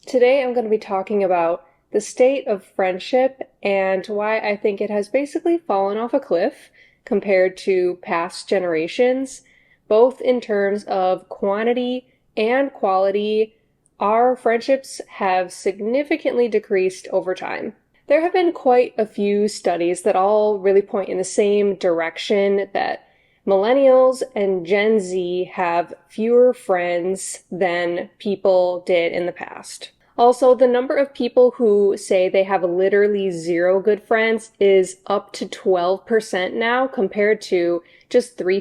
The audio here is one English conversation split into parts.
Today I'm going to be talking about the state of friendship and why I think it has basically fallen off a cliff compared to past generations, both in terms of quantity and quality. Our friendships have significantly decreased over time. There have been quite a few studies that all really point in the same direction, that millennials and Gen Z have fewer friends than people did in the past. Also, the number of people who say they have literally zero good friends is up to 12% now, compared to just 3%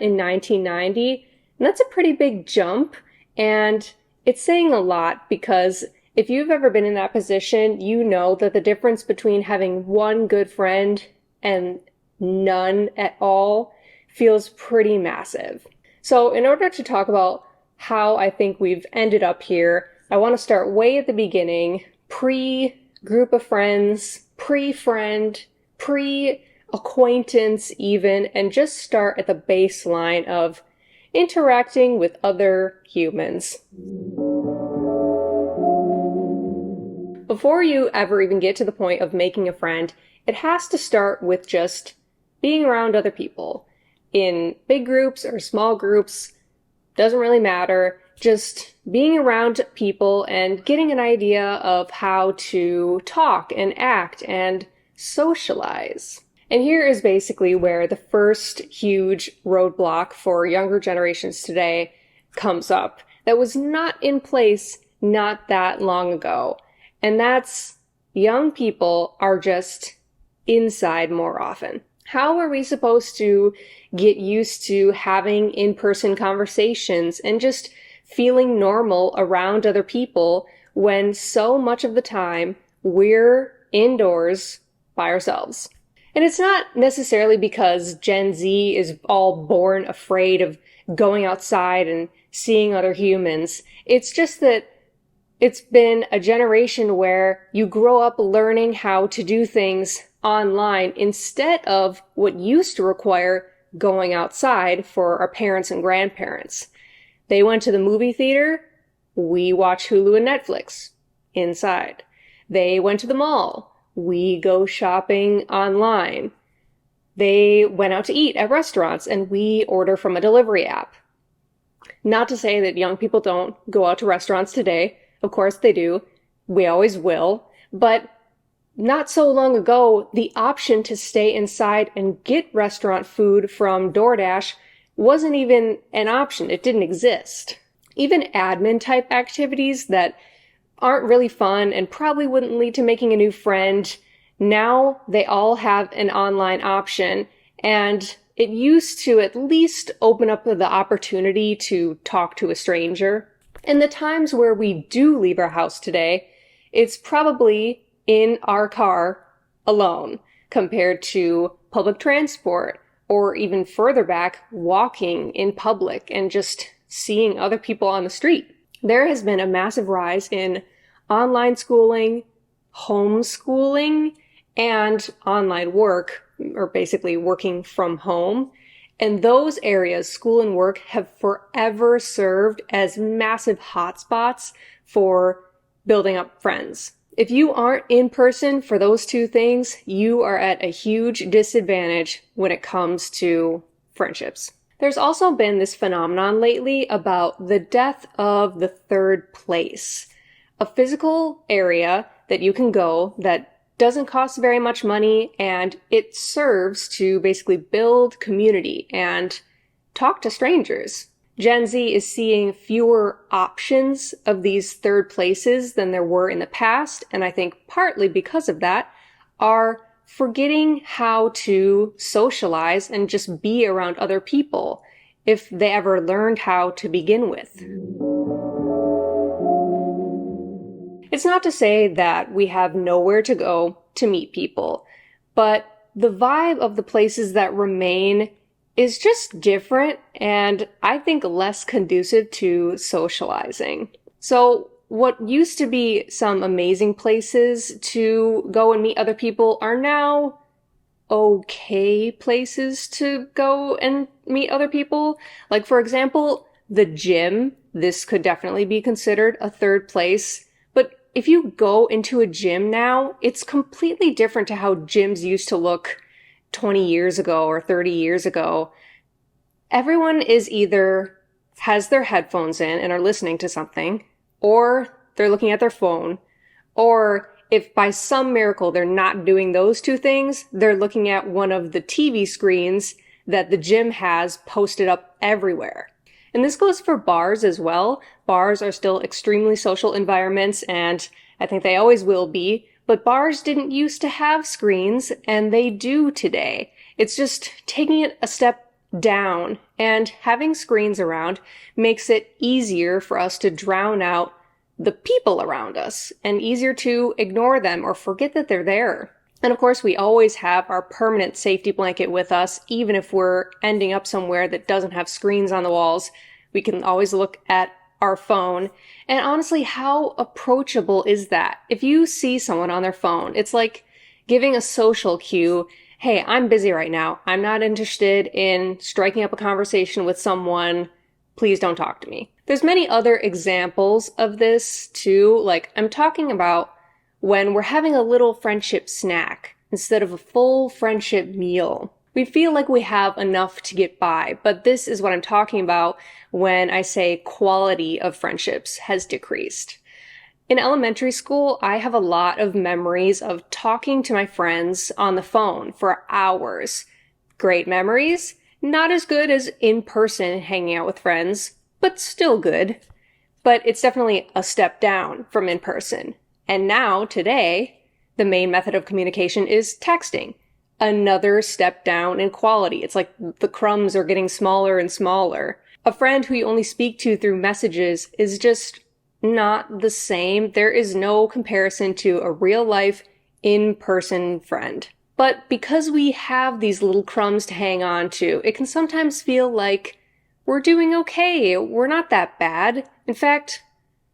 in 1990. And that's a pretty big jump, and it's saying a lot because if you've ever been in that position, you know that the difference between having one good friend and none at all feels pretty massive. So in order to talk about how I think we've ended up here, I want to start way at the beginning, pre-group of friends, pre-friend, pre-acquaintance even, and just start at the baseline of interacting with other humans. Before you ever even get to the point of making a friend, it has to start with just being around other people. In big groups or small groups, doesn't really matter. Just being around people and getting an idea of how to talk and act and socialize. And here is basically where the first huge roadblock for younger generations today comes up that was not in place not that long ago. And that's young people are just inside more often. How are we supposed to get used to having in-person conversations and just feeling normal around other people when so much of the time we're indoors by ourselves? And it's not necessarily because Gen Z is all born afraid of going outside and seeing other humans. It's just that it's been a generation where you grow up learning how to do things online instead of what used to require going outside for our parents and grandparents. They went to the movie theater, we watch Hulu and Netflix inside. They went to the mall, we go shopping online. They went out to eat at restaurants, and we order from a delivery app. Not to say that young people don't go out to restaurants today. Of course they do. We always will. But not so long ago, the option to stay inside and get restaurant food from DoorDash wasn't even an option. It didn't exist. Even admin type activities that aren't really fun and probably wouldn't lead to making a new friend, now they all have an online option, and it used to at least open up the opportunity to talk to a stranger. And the times where we do leave our house today, it's probably in our car alone compared to public transport, or even further back, walking in public and just seeing other people on the street. There has been a massive rise in online schooling, homeschooling, and online work, or basically working from home. And those areas, school and work, have forever served as massive hotspots for building up friends. If you aren't in person for those two things, you are at a huge disadvantage when it comes to friendships. There's also been this phenomenon lately about the death of the third place. A physical area that you can go that doesn't cost very much money, and it serves to basically build community and talk to strangers. Gen Z is seeing fewer options of these third places than there were in the past, and I think partly because of that are forgetting how to socialize and just be around other people, if they ever learned how to begin with. It's not to say that we have nowhere to go to meet people, but the vibe of the places that remain is just different, and I think less conducive to socializing. So what used to be some amazing places to go and meet other people are now okay places to go and meet other people. Like, for example, the gym. This could definitely be considered a third place, but if you go into a gym now, it's completely different to how gyms used to look 20 years ago or 30 years ago. Everyone is either has their headphones in and are listening to something, or they're looking at their phone, or if by some miracle they're not doing those two things, they're looking at one of the TV screens that the gym has posted up everywhere. And this goes for bars as well. Bars are still extremely social environments, and I think they always will be, but bars didn't used to have screens, and they do today. It's just taking it a step down, and having screens around makes it easier for us to drown out the people around us, and easier to ignore them or forget that they're there. And of course, we always have our permanent safety blanket with us, even if we're ending up somewhere that doesn't have screens on the walls. We can always look at our phone. And honestly, how approachable is that? If you see someone on their phone, it's like giving a social cue. Hey, I'm busy right now. I'm not interested in striking up a conversation with someone. Please don't talk to me. There's many other examples of this too. Like, I'm talking about when we're having a little friendship snack instead of a full friendship meal. We feel like we have enough to get by, but this is what I'm talking about when I say quality of friendships has decreased. In elementary school, I have a lot of memories of talking to my friends on the phone for hours. Great memories, not as good as in person hanging out with friends, but still good. But it's definitely a step down from in person. And now, today, the main method of communication is texting. Another step down in quality. It's like the crumbs are getting smaller and smaller. A friend who you only speak to through messages is just not the same. There is no comparison to a real life, in-person friend. But because we have these little crumbs to hang on to, it can sometimes feel like we're doing okay. We're not that bad. In fact,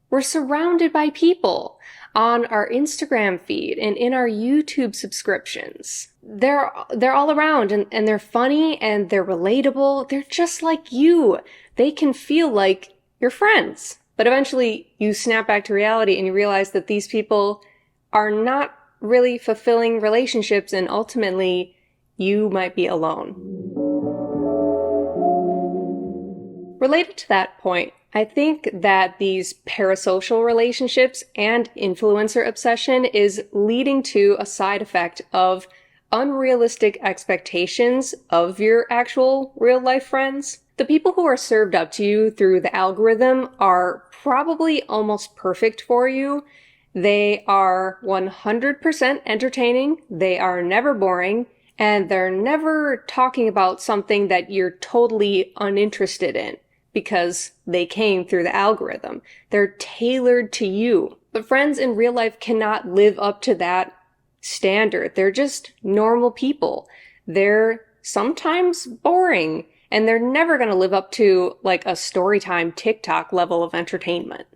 we're surrounded by people on our Instagram feed and in our YouTube subscriptions. They're all around, and they're funny and they're relatable. They're just like you. They can feel like your friends. But eventually you snap back to reality and you realize that these people are not really fulfilling relationships, and ultimately you might be alone. Related to that point, I think that these parasocial relationships and influencer obsession is leading to a side effect of unrealistic expectations of your actual real life friends. The people who are served up to you through the algorithm are probably almost perfect for you. They are 100% entertaining, they are never boring, and they're never talking about something that you're totally uninterested in, because they came through the algorithm. They're tailored to you. But friends in real life cannot live up to that standard. They're just normal people. They're sometimes boring, and they're never going to live up to like a storytime TikTok level of entertainment.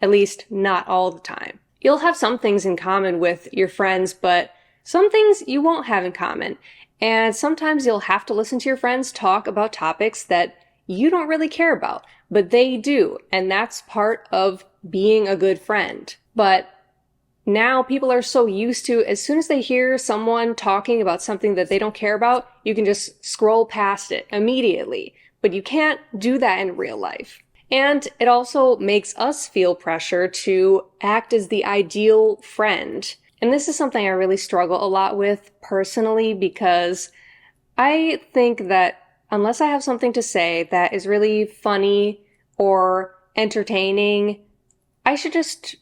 At least not all the time. You'll have some things in common with your friends, but some things you won't have in common. And sometimes you'll have to listen to your friends talk about topics that you don't really care about, but they do, and that's part of being a good friend. But now people are so used to, as soon as they hear someone talking about something that they don't care about, you can just scroll past it immediately. But you can't do that in real life. And it also makes us feel pressure to act as the ideal friend. And this is something I really struggle a lot with personally, because I think that unless I have something to say that is really funny or entertaining, I should just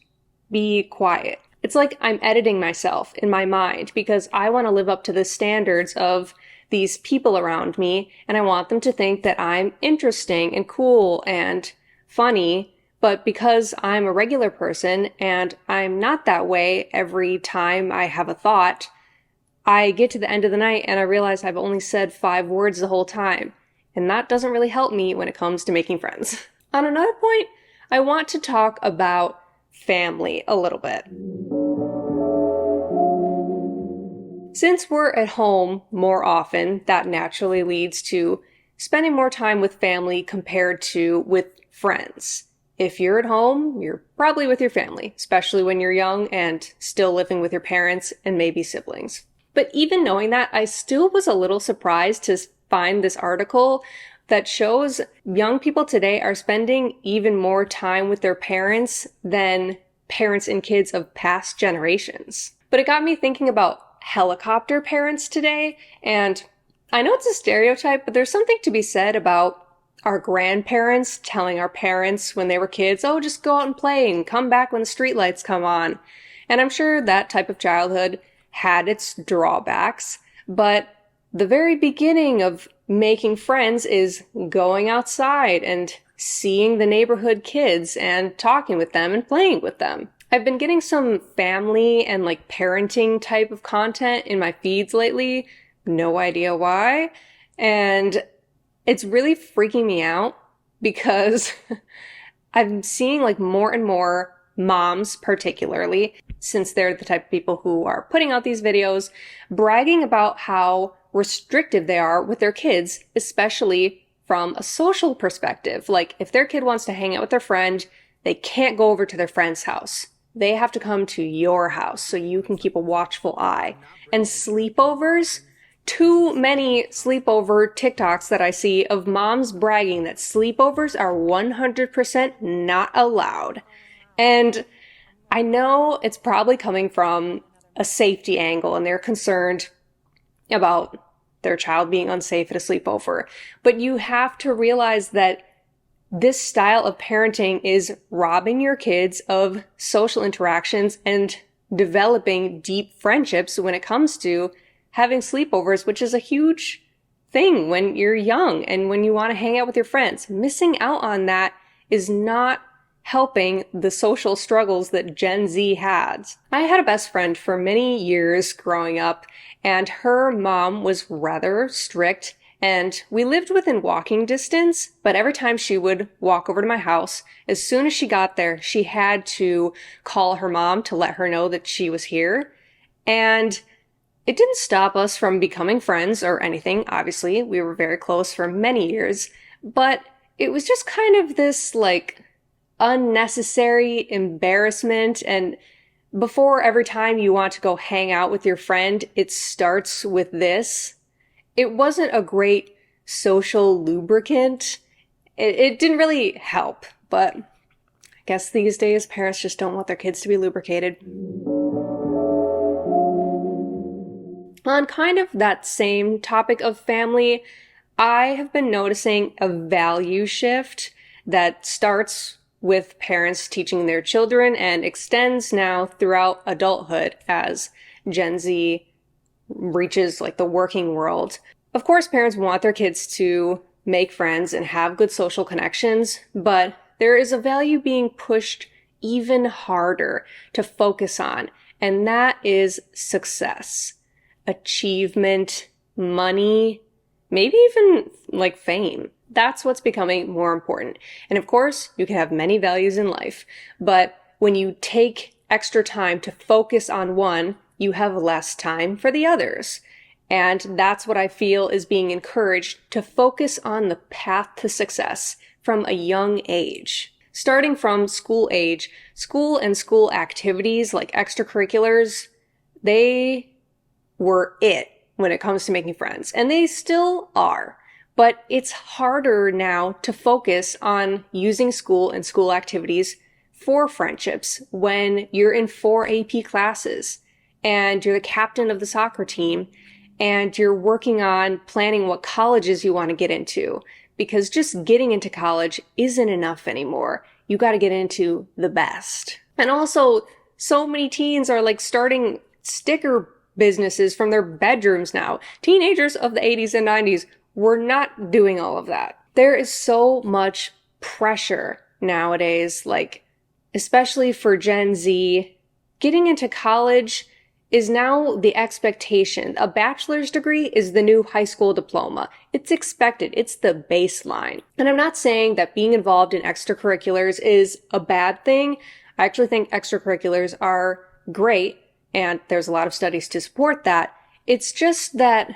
be quiet. It's like I'm editing myself in my mind because I want to live up to the standards of these people around me, and I want them to think that I'm interesting and cool and funny. But because I'm a regular person and I'm not that way every time I have a thought, I get to the end of the night and I realize I've only said 5 words the whole time. And that doesn't really help me when it comes to making friends. On another point, I want to talk about family a little bit. Since we're at home more often, that naturally leads to spending more time with family compared to with friends. if you're at home, you're probably with your family, especially when you're young and still living with your parents and maybe siblings. But even knowing that, I still was a little surprised to find this article that shows young people today are spending even more time with their parents than parents and kids of past generations. But it got me thinking about helicopter parents today, and I know it's a stereotype, but there's something to be said about our grandparents telling our parents when they were kids, oh, just go out and play and come back when the streetlights come on. And I'm sure that type of childhood had its drawbacks, but the very beginning of making friends is going outside and seeing the neighborhood kids and talking with them and playing with them. I've been getting some family and like parenting type of content in my feeds lately. No idea why. And it's really freaking me out because I'm seeing like more and more moms, particularly, since they're the type of people who are putting out these videos, bragging about how restrictive they are with their kids, especially from a social perspective. Like, if their kid wants to hang out with their friend, they can't go over to their friend's house. They have to come to your house so you can keep a watchful eye. And sleepovers, too many sleepover TikToks that I see of moms bragging that sleepovers are 100% not allowed. And I know it's probably coming from a safety angle and they're concerned about their child being unsafe at a sleepover. But you have to realize that this style of parenting is robbing your kids of social interactions and developing deep friendships when it comes to having sleepovers, which is a huge thing when you're young and when you want to hang out with your friends. Missing out on that is not helping the social struggles that Gen Z had. I had a best friend for many years growing up, and her mom was rather strict, and we lived within walking distance, but every time she would walk over to my house, as soon as she got there, she had to call her mom to let her know that she was here. And it didn't stop us from becoming friends or anything. Obviously, we were very close for many years, but it was just kind of this like unnecessary embarrassment. And before every time you want to go hang out with your friend, it starts with this. It wasn't a great social lubricant. It didn't really help, but I guess these days parents just don't want their kids to be lubricated. On kind of that same topic of family, I have been noticing a value shift that starts with parents teaching their children and extends now throughout adulthood as Gen Z reaches like the working world. Of course, parents want their kids to make friends and have good social connections, but there is a value being pushed even harder to focus on, and that is success, achievement, money, maybe even like fame. That's what's becoming more important. And of course, you can have many values in life, but when you take extra time to focus on one, you have less time for the others. And that's what I feel is being encouraged, to focus on the path to success from a young age. Starting from school age, school and school activities like extracurriculars, they were it when it comes to making friends. And they still are. But it's harder now to focus on using school and school activities for friendships when you're in 4 AP classes and you're the captain of the soccer team and you're working on planning what colleges you want to get into. Because just getting into college isn't enough anymore. You got to get into the best. And also, so many teens are like starting sticker businesses from their bedrooms now. Teenagers of the 80s and 90s were not doing all of that. There is so much pressure nowadays, like, especially for Gen Z. Getting into college is now the expectation. A bachelor's degree is the new high school diploma. It's expected. It's the baseline. And I'm not saying that being involved in extracurriculars is a bad thing. I actually think extracurriculars are great, and there's a lot of studies to support that. It's just that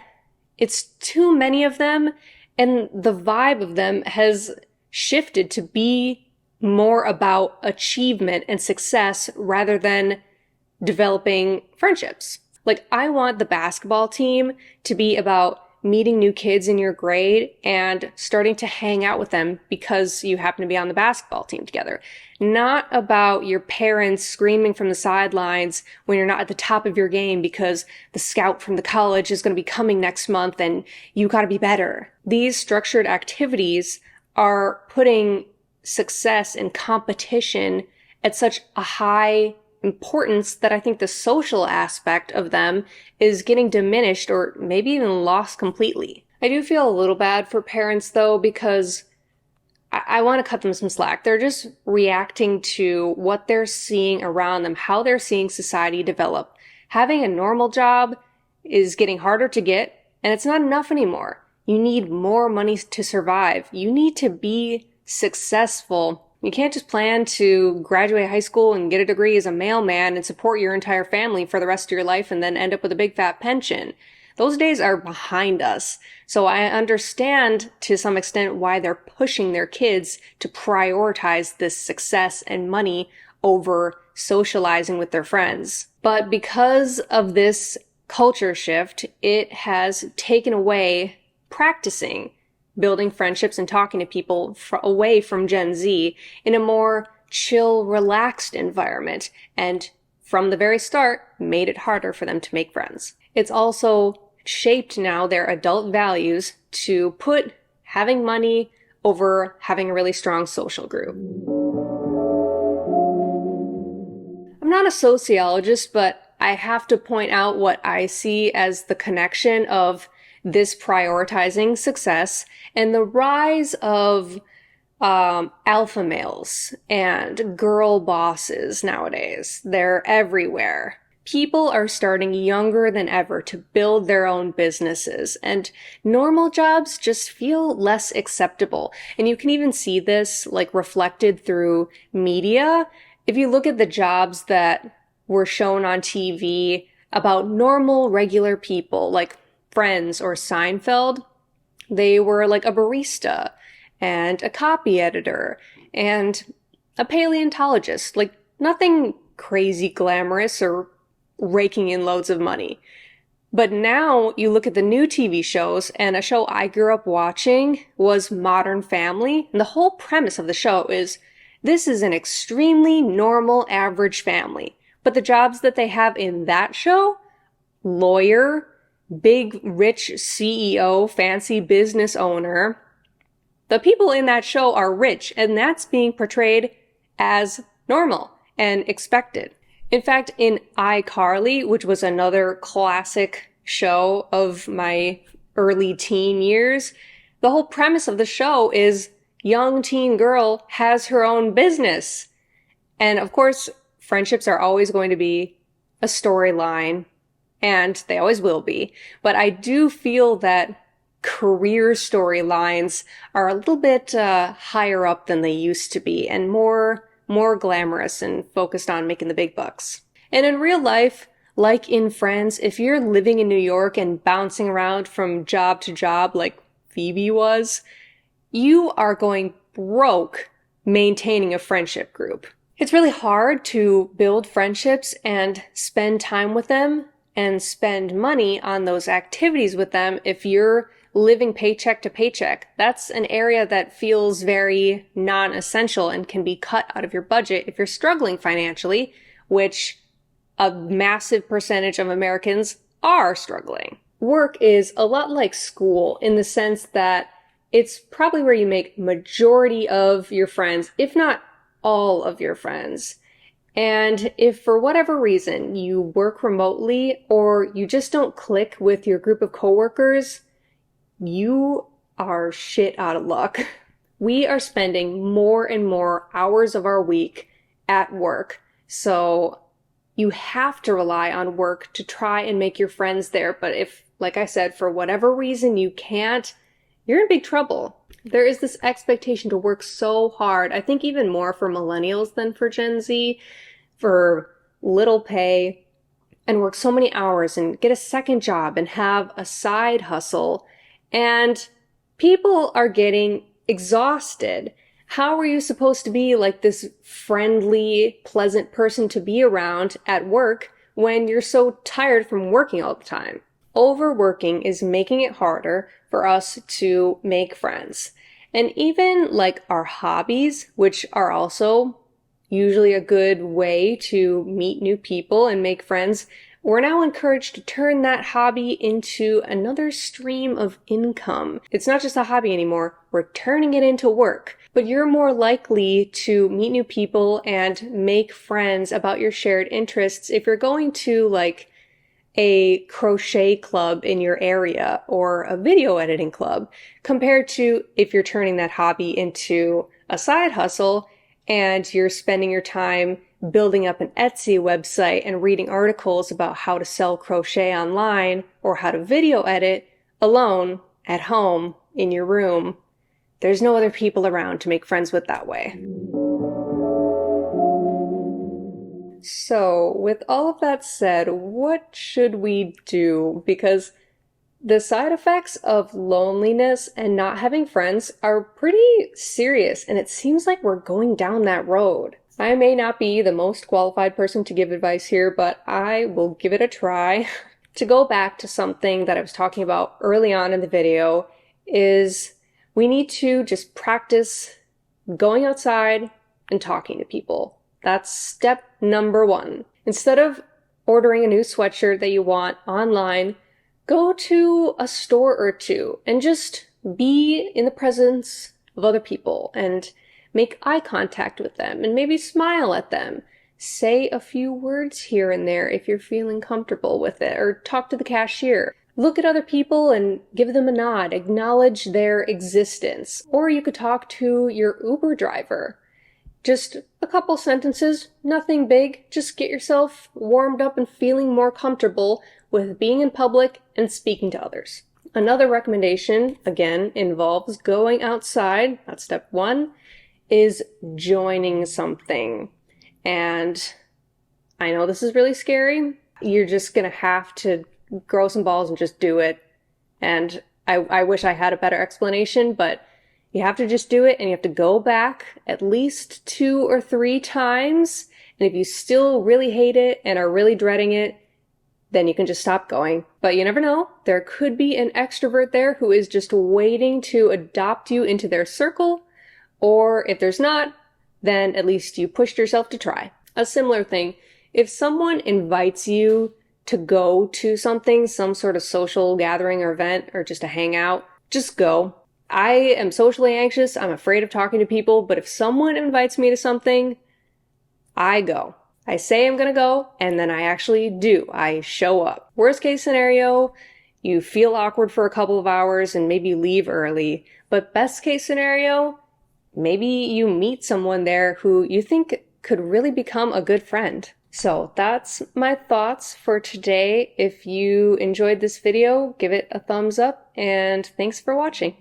it's too many of them, and the vibe of them has shifted to be more about achievement and success rather than developing friendships. Like, I want the basketball team to be about meeting new kids in your grade and starting to hang out with them because you happen to be on the basketball team together. Not about your parents screaming from the sidelines when you're not at the top of your game because the scout from the college is going to be coming next month and you got to be better. These structured activities are putting success and competition at such a high importance that I think the social aspect of them is getting diminished or maybe even lost completely. I do feel a little bad for parents though, because I want to cut them some slack. They're just reacting to what they're seeing around them, how they're seeing society develop. Having a normal job is getting harder to get, and it's not enough anymore. You need more money to survive. You need to be successful. You can't just plan to graduate high school and get a degree as a mailman and support your entire family for the rest of your life and then end up with a big fat pension. Those days are behind us. So I understand to some extent why they're pushing their kids to prioritize this success and money over socializing with their friends. But because of this culture shift, it has taken away practicing building friendships and talking to people away from Gen Z in a more chill, relaxed environment, and from the very start, made it harder for them to make friends. It's also shaped now their adult values to put having money over having a really strong social group. I'm not a sociologist, but I have to point out what I see as the connection of this prioritizing success and the rise of alpha males and girl bosses nowadays. They're everywhere. People are starting younger than ever to build their own businesses, and normal jobs just feel less acceptable. And you can even see this reflected through media. If you look at the jobs that were shown on TV about normal, regular people, like Friends or Seinfeld, they were like a barista and a copy editor and a paleontologist, like nothing crazy glamorous or raking in loads of money. But now you look at the new TV shows, and a show I grew up watching was Modern Family. And the whole premise of the show is this is an extremely normal, average family. But the jobs that they have in that show, lawyer, big, rich CEO, fancy business owner, the people in that show are rich, and that's being portrayed as normal and expected. In fact, in iCarly, which was another classic show of my early teen years, the whole premise of the show is young teen girl has her own business. And of course, friendships are always going to be a storyline, and they always will be. But I do feel that career storylines are a little bit higher up than they used to be, and more glamorous and focused on making the big bucks. And in real life, like in Friends, if you're living in New York and bouncing around from job to job like Phoebe was, you are going broke maintaining a friendship group. It's really hard to build friendships and spend time with them and spend money on those activities with them if you're living paycheck to paycheck. That's an area that feels very non-essential and can be cut out of your budget if you're struggling financially, which a massive percentage of Americans are struggling. Work is a lot like school in the sense that it's probably where you make majority of your friends, if not all of your friends. And if for whatever reason you work remotely or you just don't click with your group of coworkers, you are shit out of luck. We are spending more and more hours of our week at work. So you have to rely on work to try and make your friends there. But if, like I said, for whatever reason you can't, you're in big trouble. There is this expectation to work so hard. I think even more for millennials than for Gen Z, for little pay, and work so many hours and get a second job and have a side hustle. And people are getting exhausted. How are you supposed to be like this friendly, pleasant person to be around at work when you're so tired from working all the time? Overworking is making it harder for us to make friends. And even like our hobbies, which are also usually a good way to meet new people and make friends, we're now encouraged to turn that hobby into another stream of income. It's not just a hobby anymore, we're turning it into work. But you're more likely to meet new people and make friends about your shared interests if you're going to like a crochet club in your area or a video editing club, compared to if you're turning that hobby into a side hustle and you're spending your time building up an Etsy website and reading articles about how to sell crochet online or how to video edit alone at home in your room. There's no other people around to make friends with that way. So, with all of that said, what should we do? Because the side effects of loneliness and not having friends are pretty serious, and it seems like we're going down that road. I may not be the most qualified person to give advice here, but I will give it a try. To go back to something that I was talking about early on in the video, is we need to just practice going outside and talking to people. That's step number 1. Instead of ordering a new sweatshirt that you want online, go to a store or two and just be in the presence of other people and make eye contact with them and maybe smile at them. Say a few words here and there if you're feeling comfortable with it, or talk to the cashier. Look at other people and give them a nod, acknowledge their existence. Or you could talk to your Uber driver. Just a couple sentences, nothing big, just get yourself warmed up and feeling more comfortable with being in public and speaking to others. Another recommendation, again, involves going outside. That's step 1, is joining something. And I know this is really scary. You're just gonna have to grow some balls and just do it. And I wish I had a better explanation, but you have to just do it, and you have to go back at least 2 or 3 times. And if you still really hate it and are really dreading it, then you can just stop going. But you never know. There could be an extrovert there who is just waiting to adopt you into their circle. Or if there's not, then at least you pushed yourself to try. A similar thing, if someone invites you to go to something, some sort of social gathering or event, or just a hangout, just go. I am socially anxious. I'm afraid of talking to people, but if someone invites me to something, I go. I say I'm gonna go, and then I actually do. I show up. Worst case scenario, you feel awkward for a couple of hours and maybe leave early. But best case scenario, maybe you meet someone there who you think could really become a good friend. So that's my thoughts for today. If you enjoyed this video, give it a thumbs up, and thanks for watching.